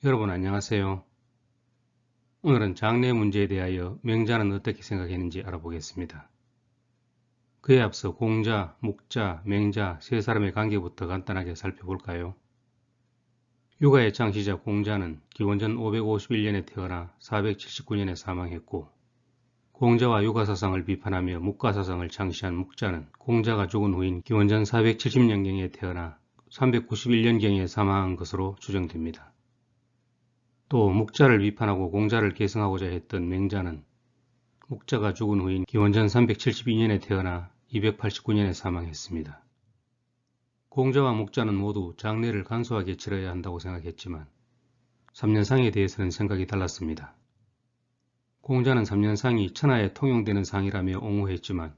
여러분 안녕하세요. 오늘은 장래 문제에 대하여 맹자는 어떻게 생각했는지 알아보겠습니다. 그에 앞서 공자, 묵자, 맹자 세 사람의 관계부터 간단하게 살펴볼까요? 육아의 창시자 공자는 기원전 551년에 태어나 479년에 사망했고, 공자와 육아사상을 비판하며 묵가사상을 창시한 묵자는 공자가 죽은 후인 기원전 470년경에 태어나 391년경에 사망한 것으로 추정됩니다. 또 묵자를 비판하고 공자를 계승하고자 했던 맹자는 묵자가 죽은 후인 기원전 372년에 태어나 289년에 사망했습니다. 공자와 묵자는 모두 장래를 간소하게 치러야 한다고 생각했지만 3년상에 대해서는 생각이 달랐습니다. 공자는 3년상이 천하에 통용되는 상이라며 옹호했지만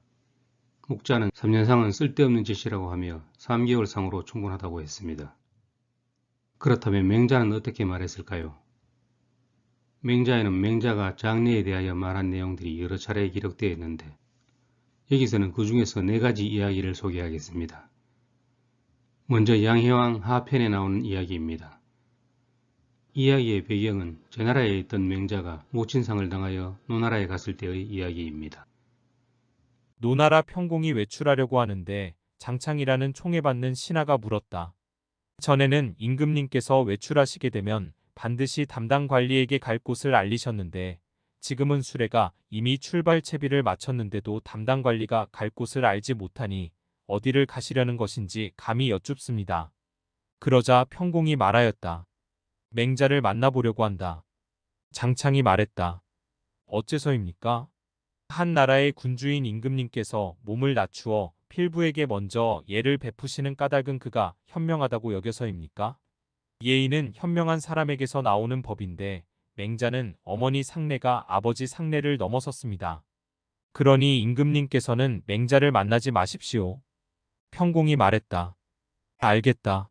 묵자는 3년상은 쓸데없는 짓이라고 하며 3개월 상으로 충분하다고 했습니다. 그렇다면 맹자는 어떻게 말했을까요? 맹자에는 맹자가 장래에 대하여 말한 내용들이 여러 차례 기록되어 있는데 여기서는 그 중에서 4가지 이야기를 소개하겠습니다. 먼저 양해왕 하편에 나오는 이야기입니다. 이야기의 배경은 제나라에 있던 맹자가 모친상을 당하여 노나라에 갔을 때의 이야기입니다. 노나라 평공이 외출하려고 하는데 장창이라는 총애받는 신하가 물었다. 전에는 임금님께서 외출하시게 되면 반드시 담당 관리에게 갈 곳을 알리셨는데 지금은 수레가 이미 출발 채비를 마쳤는데도 담당 관리가 갈 곳을 알지 못하니 어디를 가시려는 것인지 감히 여쭙습니다. 그러자 평공이 말하였다. 맹자를 만나보려고 한다. 장창이 말했다. 어째서입니까? 한 나라의 군주인 임금님께서 몸을 낮추어 필부에게 먼저 예를 베푸시는 까닭은 그가 현명하다고 여겨서입니까? 예의는 현명한 사람에게서 나오는 법인데 맹자는 어머니 상례가 아버지 상례를 넘어섰습니다. 그러니 임금님께서는 맹자를 만나지 마십시오. 평공이 말했다. 알겠다.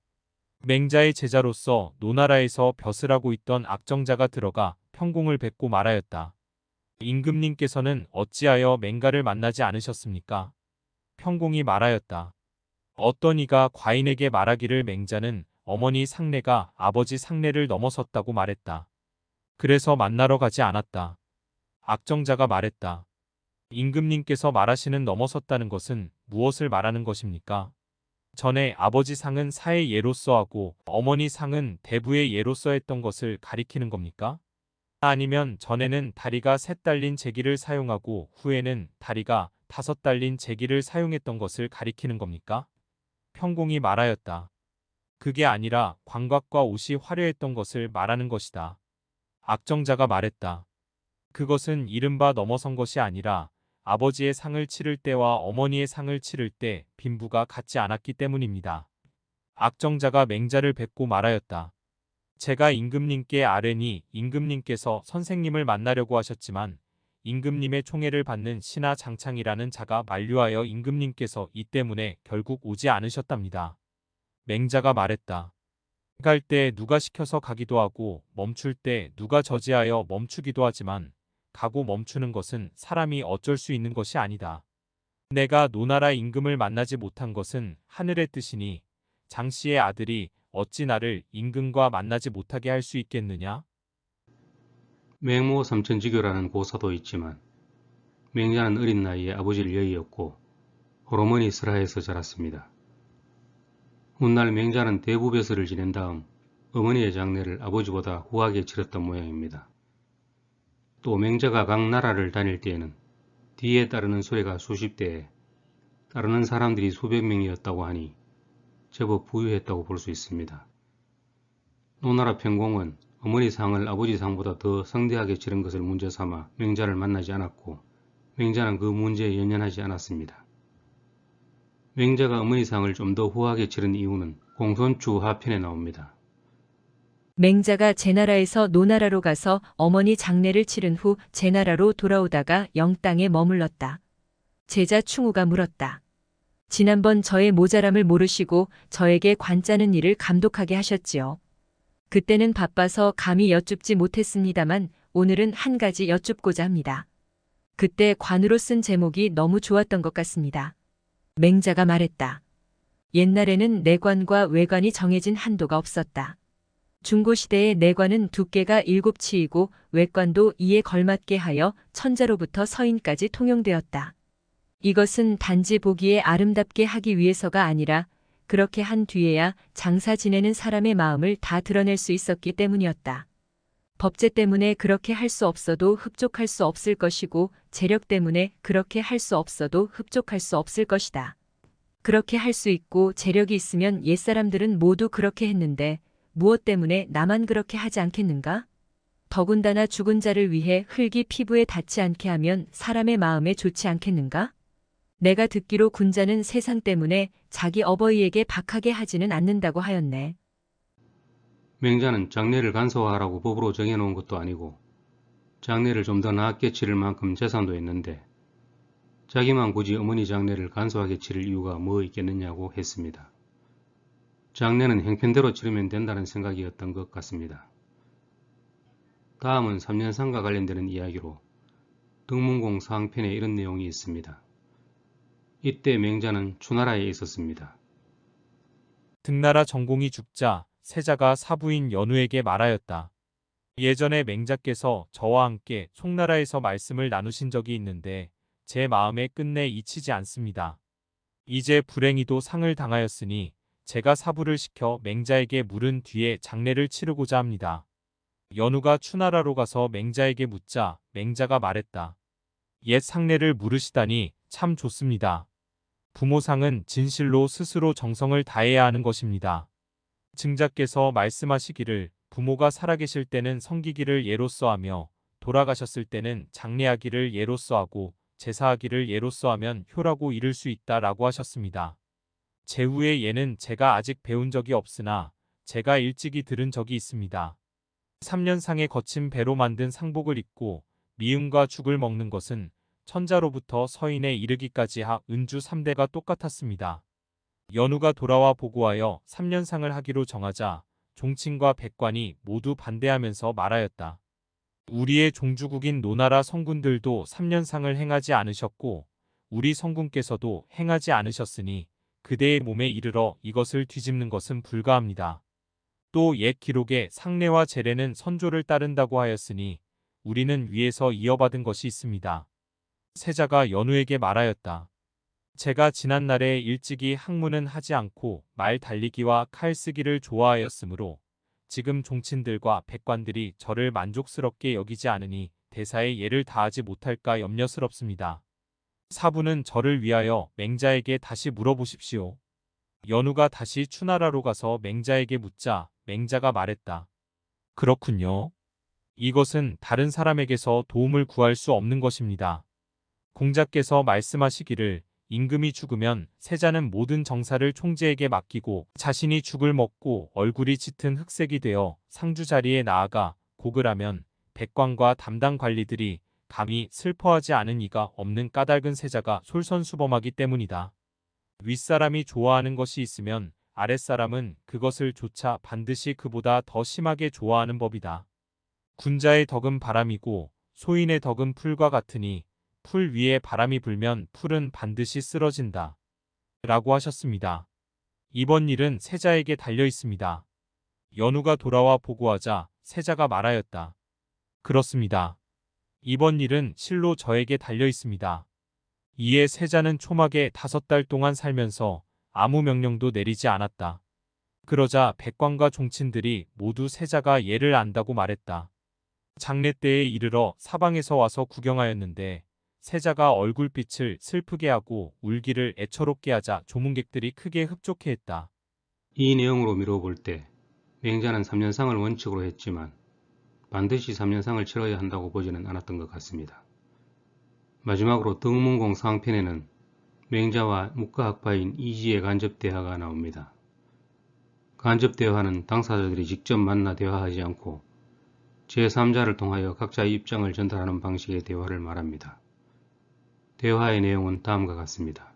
맹자의 제자로서 노나라에서 벼슬하고 있던 악정자가 들어가 평공을 뵙고 말하였다. 임금님께서는 어찌하여 맹가를 만나지 않으셨습니까? 평공이 말하였다. 어떤 이가 과인에게 말하기를 맹자는 어머니 상례가 아버지 상례를 넘어섰다고 말했다. 그래서 만나러 가지 않았다. 악정자가 말했다. 임금님께서 말하시는 넘어섰다는 것은 무엇을 말하는 것입니까? 전에 아버지 상은 사의 예로서 하고 어머니 상은 대부의 예로서 했던 것을 가리키는 겁니까? 아니면 전에는 다리가 3 달린 제기를 사용하고 후에는 다리가 5 달린 제기를 사용했던 것을 가리키는 겁니까? 평공이 말하였다. 그게 아니라 광각과 옷이 화려했던 것을 말하는 것이다. 악정자가 말했다. 그것은 이른바 넘어선 것이 아니라 아버지의 상을 치를 때와 어머니의 상을 치를 때 빈부가 같지 않았기 때문입니다. 악정자가 맹자를 뵙고 말하였다. 제가 임금님께 아뢰니 임금님께서 선생님을 만나려고 하셨지만 임금님의 총애를 받는 신하 장창이라는 자가 만류하여 임금님께서 이 때문에 결국 오지 않으셨답니다. 맹자가 말했다. 갈 때 누가 시켜서 가기도 하고 멈출 때 누가 저지하여 멈추기도 하지만 가고 멈추는 것은 사람이 어쩔 수 있는 것이 아니다. 내가 노나라 임금을 만나지 못한 것은 하늘의 뜻이니 장씨의 아들이 어찌 나를 임금과 만나지 못하게 할 수 있겠느냐? 맹모 삼천지교라는 고사도 있지만 맹자는 어린 나이에 아버지를 여의었고 호르몬이 슬하에서 자랐습니다. 훗날 맹자는 대부배설을 지낸 다음 어머니의 장례를 아버지보다 후하게 치렀던 모양입니다. 또 맹자가 각 나라를 다닐 때에는 뒤에 따르는 수레가 수십 대에 따르는 사람들이 수백 명이었다고 하니 제법 부유했다고 볼 수 있습니다. 노나라 평공은 어머니 상을 아버지 상보다 더 성대하게 치른 것을 문제 삼아 맹자를 만나지 않았고 맹자는 그 문제에 연연하지 않았습니다. 맹자가 어머니 상을 좀 더 후하게 치른 이유는 공손추 하편에 나옵니다. 맹자가 제나라에서 노나라로 가서 어머니 장례를 치른 후 제나라로 돌아오다가 영땅에 머물렀다. 제자 충우가 물었다. 지난번 저의 모자람을 모르시고 저에게 관짜는 일을 감독하게 하셨지요. 그때는 바빠서 감히 여쭙지 못했습니다만 오늘은 한 가지 여쭙고자 합니다. 그때 관으로 쓴 제목이 너무 좋았던 것 같습니다. 맹자가 말했다. 옛날에는 내관과 외관이 정해진 한도가 없었다. 중고시대의 내관은 두께가 7치이고 외관도 이에 걸맞게 하여 천자로부터 서인까지 통용되었다. 이것은 단지 보기에 아름답게 하기 위해서가 아니라 그렇게 한 뒤에야 장사 지내는 사람의 마음을 다 드러낼 수 있었기 때문이었다. 법제 때문에 그렇게 할 수 없어도 흡족할 수 없을 것이고 재력 때문에 그렇게 할 수 없어도 흡족할 수 없을 것이다. 그렇게 할 수 있고 재력이 있으면 옛사람들은 모두 그렇게 했는데 무엇 때문에 나만 그렇게 하지 않겠는가? 더군다나 죽은 자를 위해 흙이 피부에 닿지 않게 하면 사람의 마음에 좋지 않겠는가? 내가 듣기로 군자는 세상 때문에 자기 어버이에게 박하게 하지는 않는다고 하였네. 맹자는 장례를 간소화하라고 법으로 정해놓은 것도 아니고 장례를 좀 더 나았게 치를 만큼 재산도 있는데 자기만 굳이 어머니 장례를 간소하게 치를 이유가 뭐 있겠느냐고 했습니다. 장례는 형편대로 치르면 된다는 생각이었던 것 같습니다. 다음은 3년상과 관련되는 이야기로 등문공 사항편에 이런 내용이 있습니다. 이때 맹자는 추나라에 있었습니다. 등나라 전공이 죽자 세자가 사부인 연우에게 말하였다. 예전에 맹자께서 저와 함께 송나라에서 말씀을 나누신 적이 있는데 제 마음에 끝내 잊히지 않습니다. 이제 불행히도 상을 당하였으니 제가 사부를 시켜 맹자에게 물은 뒤에 장례를 치르고자 합니다. 연우가 추나라로 가서 맹자에게 묻자 맹자가 말했다. 옛 상례를 물으시다니 참 좋습니다. 부모상은 진실로 스스로 정성을 다해야 하는 것입니다. 증자께서 말씀하시기를 부모가 살아계실 때는 섬기기를 예로써 하며 돌아가셨을 때는 장례하기를 예로써 하고 제사하기를 예로써 하면 효라고 이를 수 있다라고 하셨습니다. 제후의 예는 제가 아직 배운 적이 없으나 제가 일찍이 들은 적이 있습니다. 3년상에 거친 배로 만든 상복을 입고 미음과 죽을 먹는 것은 천자로부터 서인에 이르기까지 하 은주 3대가 똑같았습니다. 연우가 돌아와 보고하여 3년상을 하기로 정하자 종친과 백관이 모두 반대하면서 말하였다. 우리의 종주국인 노나라 성군들도 3년상을 행하지 않으셨고 우리 성군께서도 행하지 않으셨으니 그대의 몸에 이르러 이것을 뒤집는 것은 불가합니다. 또 옛 기록에 상례와 제례는 선조를 따른다고 하였으니 우리는 위에서 이어받은 것이 있습니다. 세자가 연우에게 말하였다. 제가 지난날에 일찍이 학문은 하지 않고 말 달리기와 칼 쓰기를 좋아하였으므로 지금 종친들과 백관들이 저를 만족스럽게 여기지 않으니 대사의 예를 다하지 못할까 염려스럽습니다. 사부는 저를 위하여 맹자에게 다시 물어보십시오. 연우가 다시 추나라로 가서 맹자에게 묻자 맹자가 말했다. 그렇군요. 이것은 다른 사람에게서 도움을 구할 수 없는 것입니다. 공자께서 말씀하시기를 임금이 죽으면 세자는 모든 정사를 총재에게 맡기고 자신이 죽을 먹고 얼굴이 짙은 흑색이 되어 상주 자리에 나아가 곡을 하면 백관과 담당 관리들이 감히 슬퍼하지 않은 이가 없는 까닭은 세자가 솔선수범하기 때문이다. 윗사람이 좋아하는 것이 있으면 아랫사람은 그것을 조차 반드시 그보다 더 심하게 좋아하는 법이다. 군자의 덕은 바람이고 소인의 덕은 풀과 같으니 풀 위에 바람이 불면 풀은 반드시 쓰러진다. 라고 하셨습니다. 이번 일은 세자에게 달려 있습니다. 연우가 돌아와 보고하자 세자가 말하였다. 그렇습니다. 이번 일은 실로 저에게 달려 있습니다. 이에 세자는 초막에 5달 동안 살면서 아무 명령도 내리지 않았다. 그러자 백관과 종친들이 모두 세자가 예를 안다고 말했다. 장례 때에 이르러 사방에서 와서 구경하였는데 세자가 얼굴빛을 슬프게 하고 울기를 애처롭게 하자 조문객들이 크게 흡족해했다. 이 내용으로 미뤄볼 때 맹자는 3년상을 원칙으로 했지만 반드시 3년상을 치러야 한다고 보지는 않았던 것 같습니다. 마지막으로 등문공 상편에는 맹자와 묵가학파인 이지의 간접대화가 나옵니다. 간접대화는 당사자들이 직접 만나 대화하지 않고 제3자를 통하여 각자의 입장을 전달하는 방식의 대화를 말합니다. 대화의 내용은 다음과 같습니다.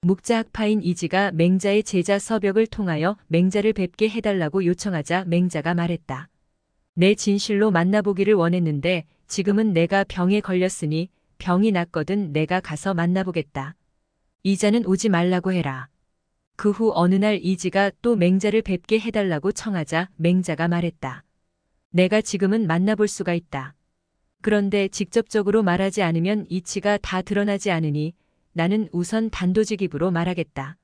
묵자학파인 이지가 맹자의 제자 서벽을 통하여 맹자를 뵙게 해달라고 요청하자 맹자가 말했다. 내 진실로 만나보기를 원했는데 지금은 내가 병에 걸렸으니 병이 낫거든 내가 가서 만나보겠다. 이자는 오지 말라고 해라. 그 후 어느 날 이지가 또 맹자를 뵙게 해달라고 청하자 맹자가 말했다. 내가 지금은 만나볼 수가 있다. 그런데 직접적으로 말하지 않으면 이치가 다 드러나지 않으니 나는 우선 단도직입으로 말하겠다.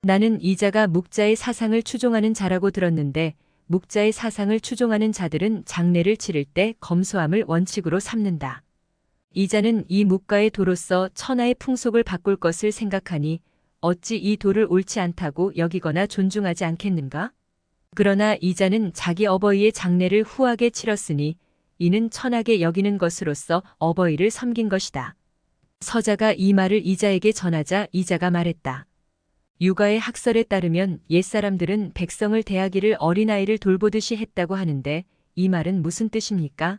나는 이자가 묵자의 사상을 추종하는 자라고 들었는데 묵자의 사상을 추종하는 자들은 장례를 치를 때 검소함을 원칙으로 삼는다. 이자는 이 묵가의 도로서 천하의 풍속을 바꿀 것을 생각하니 어찌 이 도를 옳지 않다고 여기거나 존중하지 않겠는가? 그러나 이자는 자기 어버이의 장례를 후하게 치렀으니 이는 천하게 여기는 것으로서 어버이를 섬긴 것이다. 서자가 이 말을 이자에게 전하자 이자가 말했다. 유가의 학설에 따르면 옛사람들은 백성을 대하기를 어린아이를 돌보듯이 했다고 하는데 이 말은 무슨 뜻입니까?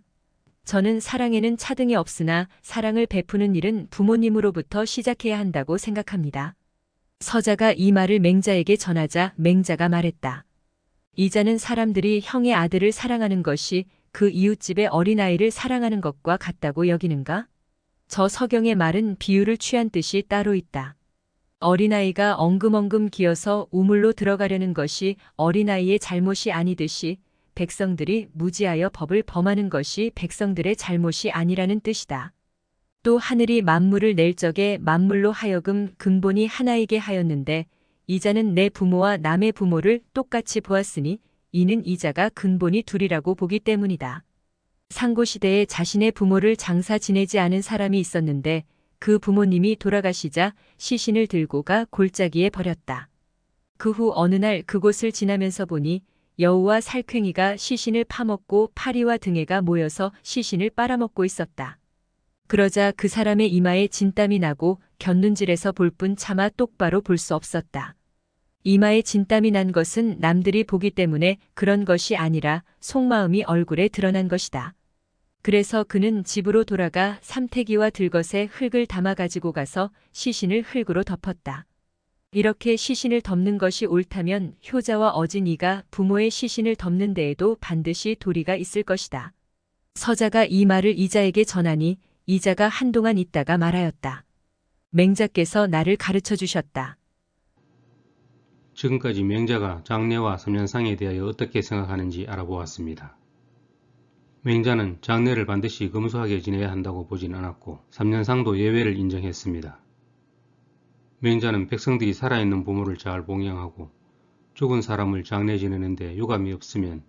저는 사랑에는 차등이 없으나 사랑을 베푸는 일은 부모님으로부터 시작해야 한다고 생각합니다. 서자가 이 말을 맹자에게 전하자 맹자가 말했다. 이자는 사람들이 형의 아들을 사랑하는 것이 그 이웃집의 어린아이를 사랑하는 것과 같다고 여기는가? 저 서경의 말은 비유를 취한 뜻이 따로 있다. 어린아이가 엉금엉금 기어서 우물로 들어가려는 것이 어린아이의 잘못이 아니듯이 백성들이 무지하여 법을 범하는 것이 백성들의 잘못이 아니라는 뜻이다. 또 하늘이 만물을 낼 적에 만물로 하여금 근본이 하나이게 하였는데 이자는 내 부모와 남의 부모를 똑같이 보았으니 이는 이자가 근본이 둘이라고 보기 때문이다. 상고시대에 자신의 부모를 장사 지내지 않은 사람이 있었는데 그 부모님이 돌아가시자 시신을 들고 가 골짜기에 버렸다. 그 후 어느 날 그곳을 지나면서 보니 여우와 살쾡이가 시신을 파먹고 파리와 등해가 모여서 시신을 빨아먹고 있었다. 그러자 그 사람의 이마에 진땀이 나고 곁눈질에서 볼 뿐 차마 똑바로 볼 수 없었다. 이마에 진땀이 난 것은 남들이 보기 때문에 그런 것이 아니라 속마음이 얼굴에 드러난 것이다. 그래서 그는 집으로 돌아가 삼태기와 들것에 흙을 담아 가지고 가서 시신을 흙으로 덮었다. 이렇게 시신을 덮는 것이 옳다면 효자와 어진이가 부모의 시신을 덮는 데에도 반드시 도리가 있을 것이다. 서자가 이 말을 이자에게 전하니 이자가 한동안 있다가 말하였다. 맹자께서 나를 가르쳐 주셨다. 지금까지 맹자가 장례와 삼년상에 대하여 어떻게 생각하는지 알아보았습니다. 맹자는 장례를 반드시 검소하게 지내야 한다고 보진 않았고 삼년상도 예외를 인정했습니다. 맹자는 백성들이 살아있는 부모를 잘 봉양하고 죽은 사람을 장례 지내는데 유감이 없으면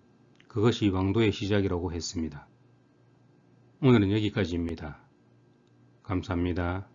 그것이 왕도의 시작이라고 했습니다. 오늘은 여기까지입니다. 감사합니다.